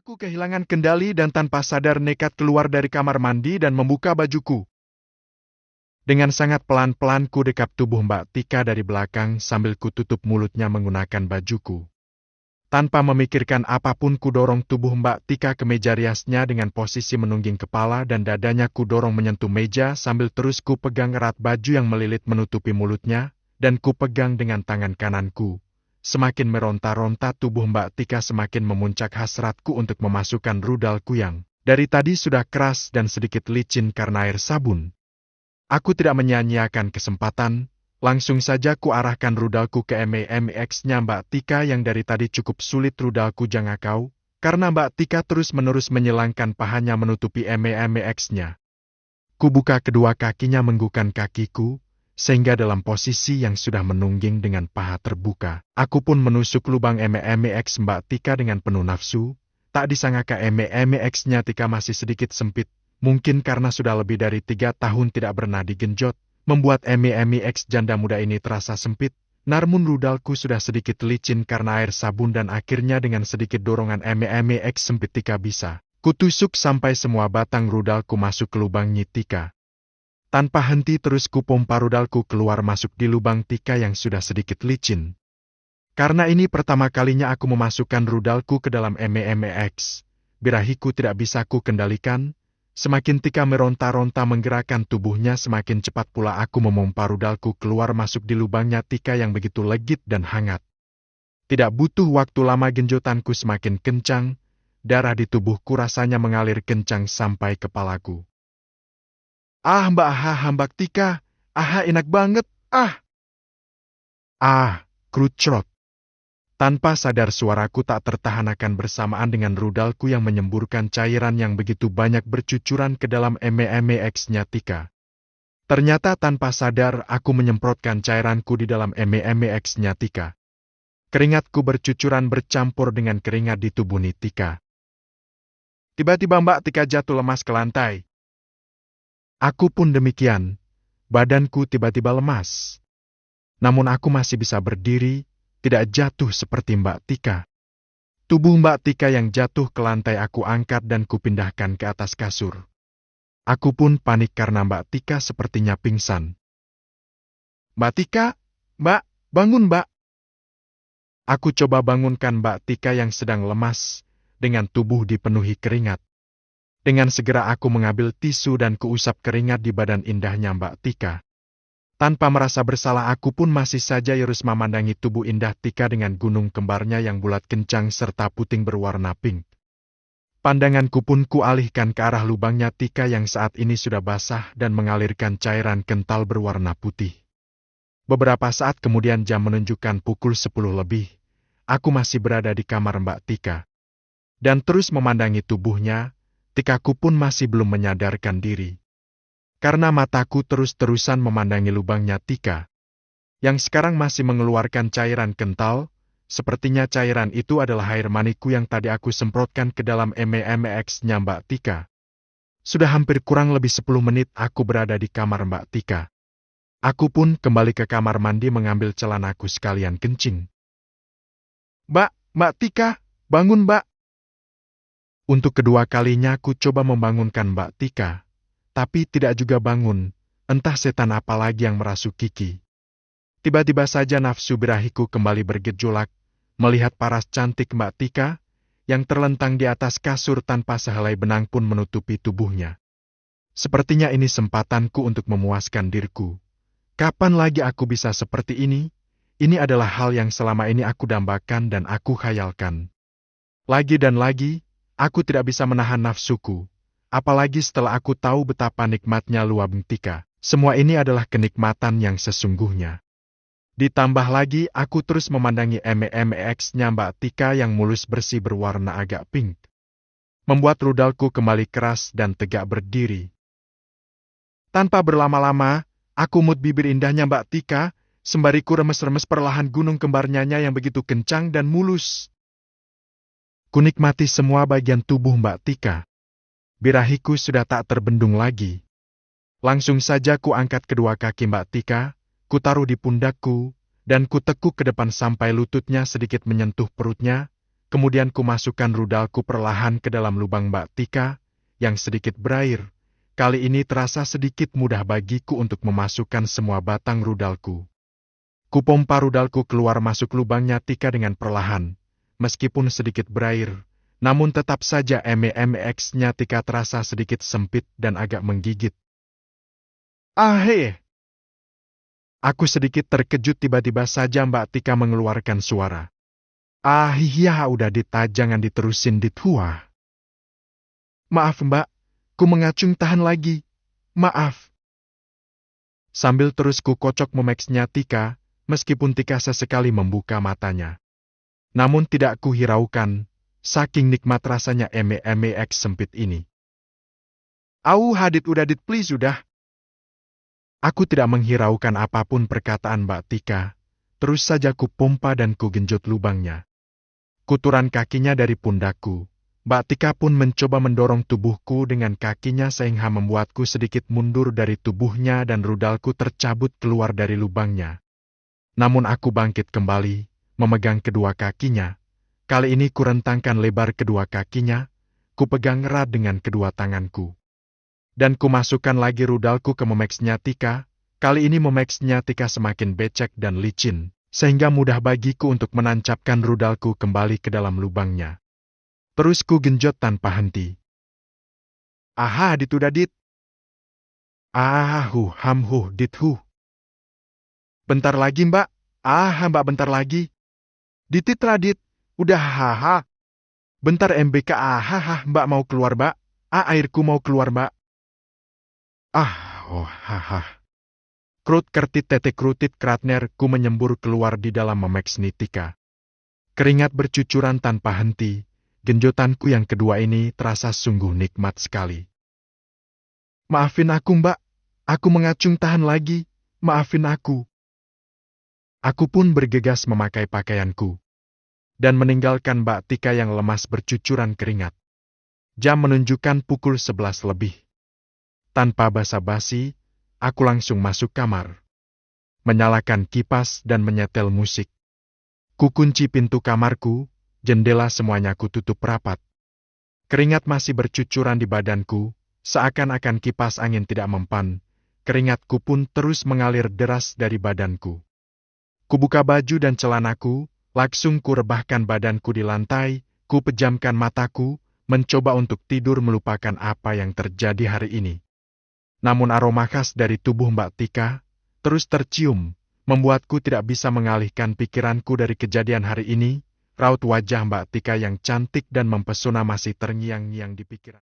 Aku kehilangan kendali dan tanpa sadar nekat keluar dari kamar mandi dan membuka bajuku. Dengan sangat pelan-pelan ku dekap tubuh Mbak Tika dari belakang sambil kututup mulutnya menggunakan bajuku. Tanpa memikirkan apapun ku dorong tubuh Mbak Tika ke meja riasnya dengan posisi menungging kepala dan dadanya ku dorong menyentuh meja sambil terus ku pegang erat baju yang melilit menutupi mulutnya, dan ku pegang dengan tangan kananku. Semakin meronta-ronta tubuh Mbak Tika semakin memuncak hasratku untuk memasukkan rudalku yang dari tadi sudah keras dan sedikit licin karena air sabun. Aku tidak menyia-nyiakan kesempatan, langsung saja ku arahkan rudalku ke MEMX-nya Mbak Tika yang dari tadi cukup sulit rudalku jangkau, karena Mbak Tika terus-menerus menyilangkan pahanya menutupi MEMX-nya. Ku buka kedua kakinya menggunakan kakiku, sehingga dalam posisi yang sudah menungging dengan paha terbuka, aku pun menusuk lubang MEMX Mbak Tika dengan penuh nafsu. Tak disangka MEMX-nya Tika masih sedikit sempit, mungkin karena sudah lebih dari 3 tahun tidak pernah digenjot, membuat MEMX janda muda ini terasa sempit. Namun rudalku sudah sedikit licin karena air sabun dan akhirnya dengan sedikit dorongan MEMX sempit Tika bisa kutusuk sampai semua batang rudalku masuk ke lubang Tika. Tanpa henti terus kupompa rudalku keluar masuk di lubang Tika yang sudah sedikit licin. Karena ini pertama kalinya aku memasukkan rudalku ke dalam MEMX, birahiku tidak bisa ku kendalikan. Semakin Tika meronta-ronta menggerakkan tubuhnya semakin cepat pula aku memompa rudalku keluar masuk di lubangnya Tika yang begitu legit dan hangat. Tidak butuh waktu lama genjotanku semakin kencang, darah di tubuhku rasanya mengalir kencang sampai kepalaku. Ah Mbak Tika, enak banget, krucrot. Tanpa sadar suaraku tak tertahankan bersamaan dengan rudalku yang menyemburkan cairan yang begitu banyak bercucuran ke dalam MEMX-nya Tika. Ternyata tanpa sadar aku menyemprotkan cairanku di dalam MEMX-nya Tika. Keringatku bercucuran bercampur dengan keringat di tubuh Tika. Tiba-tiba Mbak Tika jatuh lemas ke lantai. Aku pun demikian, badanku tiba-tiba lemas. Namun aku masih bisa berdiri, tidak jatuh seperti Mbak Tika. Tubuh Mbak Tika yang jatuh ke lantai aku angkat dan kupindahkan ke atas kasur. Aku pun panik karena Mbak Tika sepertinya pingsan. Mbak Tika, Mbak, bangun Mbak. Aku coba bangunkan Mbak Tika yang sedang lemas, dengan tubuh dipenuhi keringat. Dengan segera aku mengambil tisu dan kuusap keringat di badan indahnya Mbak Tika. Tanpa merasa bersalah aku pun masih saja terus memandangi tubuh indah Tika dengan gunung kembarnya yang bulat kencang serta puting berwarna pink. Pandanganku pun kualihkan ke arah lubangnya Tika yang saat ini sudah basah dan mengalirkan cairan kental berwarna putih. Beberapa saat kemudian jam menunjukkan pukul 10 lebih. Aku masih berada di kamar Mbak Tika. Dan terus memandangi tubuhnya, Tikaku pun masih belum menyadarkan diri. Karena mataku terus-terusan memandangi lubangnya Tika, yang sekarang masih mengeluarkan cairan kental, sepertinya cairan itu adalah air maniku yang tadi aku semprotkan ke dalam MEMX-nya Mbak Tika. Sudah hampir kurang lebih 10 menit aku berada di kamar Mbak Tika. Aku pun kembali ke kamar mandi mengambil celanaku sekalian kencing. Mbak Tika, bangun Mbak. Untuk kedua kalinya aku coba membangunkan Mbak Tika, tapi tidak juga bangun, entah setan apa lagi yang merasuk Kiki. Tiba-tiba saja nafsu birahiku kembali bergejolak, melihat paras cantik Mbak Tika, yang terlentang di atas kasur tanpa sehelai benang pun menutupi tubuhnya. Sepertinya ini sempatanku untuk memuaskan diriku. Kapan lagi aku bisa seperti ini? Ini adalah hal yang selama ini aku dambakan dan aku khayalkan. Lagi dan lagi, aku tidak bisa menahan nafsuku, apalagi setelah aku tahu betapa nikmatnya lubang Tika. Semua ini adalah kenikmatan yang sesungguhnya. Ditambah lagi aku terus memandangi MEMX-nya Mbak Tika yang mulus bersih berwarna agak pink. Membuat rudalku kembali keras dan tegak berdiri. Tanpa berlama-lama, aku mut bibir indahnya Mbak Tika, sembari ku remes-remes perlahan gunung kembarnya yang begitu kencang dan mulus. Kunikmati semua bagian tubuh Mbak Tika. Birahiku sudah tak terbendung lagi. Langsung saja ku angkat kedua kaki Mbak Tika, ku taruh di pundakku, dan ku tekuk ke depan sampai lututnya sedikit menyentuh perutnya, Kemudian ku masukkan rudalku perlahan ke dalam lubang Mbak Tika, yang sedikit berair. Kali ini terasa sedikit mudah bagiku untuk memasukkan semua batang rudalku. Ku pompa rudalku keluar masuk lubangnya Tika dengan perlahan. Meskipun sedikit berair, namun tetap saja MEMX-nya Tika terasa sedikit sempit dan agak menggigit. Aheh! Aku sedikit terkejut tiba-tiba saja Mbak Tika mengeluarkan suara. Ya udah Dit, jangan diterusin Dit. Maaf Mbak, ku mengacung tahan lagi. Maaf. Sambil terus ku kocok memeksnya Tika, meskipun Tika sesekali membuka matanya. Namun tidak ku hiraukan, saking nikmat rasanya MEMX sempit ini. Hadit udah Dit please udah. Aku tidak menghiraukan apapun perkataan Mbak Tika, terus saja ku pompa dan ku genjot lubangnya. Kuturan kakinya dari pundakku. Mbak Tika pun mencoba mendorong tubuhku dengan kakinya sehingga membuatku sedikit mundur dari tubuhnya dan rudalku tercabut keluar dari lubangnya. Namun aku bangkit kembali, memegang kedua kakinya. Kali ini ku rentangkan lebar kedua kakinya, ku pegang erat dengan kedua tanganku. Dan ku masukkan lagi rudalku ke memeksnya Tika. Kali ini memeksnya Tika semakin becek dan licin, sehingga mudah bagiku untuk menancapkan rudalku kembali ke dalam lubangnya. Terus ku genjot tanpa henti. Dit udah Dit. Dit. Bentar lagi Mbak. Mbak bentar lagi. Ditit Radit. Udah Bentar MBK Mbak mau keluar Mbak. Airku mau keluar Mbak. Krut kertit tetek krutit kratner ku menyembur keluar di dalam memeksni Tika. Keringat bercucuran tanpa henti, genjotanku yang kedua ini terasa sungguh nikmat sekali. Maafin aku Mbak, aku mengacung tahan lagi, maafin aku. Aku pun bergegas memakai pakaianku, dan meninggalkan Mbak Tika yang lemas bercucuran keringat. Jam menunjukkan pukul 11 lebih. Tanpa basa-basi, aku langsung masuk kamar, menyalakan kipas dan menyetel musik. Ku kunci pintu kamarku, jendela semuanya ku tutup rapat. Keringat masih bercucuran di badanku, seakan-akan kipas angin tidak mempan. Keringatku pun terus mengalir deras dari badanku. Ku buka baju dan celanaku, langsung ku rebahkan badanku di lantai, ku pejamkan mataku, mencoba untuk tidur melupakan apa yang terjadi hari ini. Namun aroma khas dari tubuh Mbak Tika terus tercium, membuatku tidak bisa mengalihkan pikiranku dari kejadian hari ini. Raut wajah Mbak Tika yang cantik dan mempesona masih terngiang-ngiang di pikiran.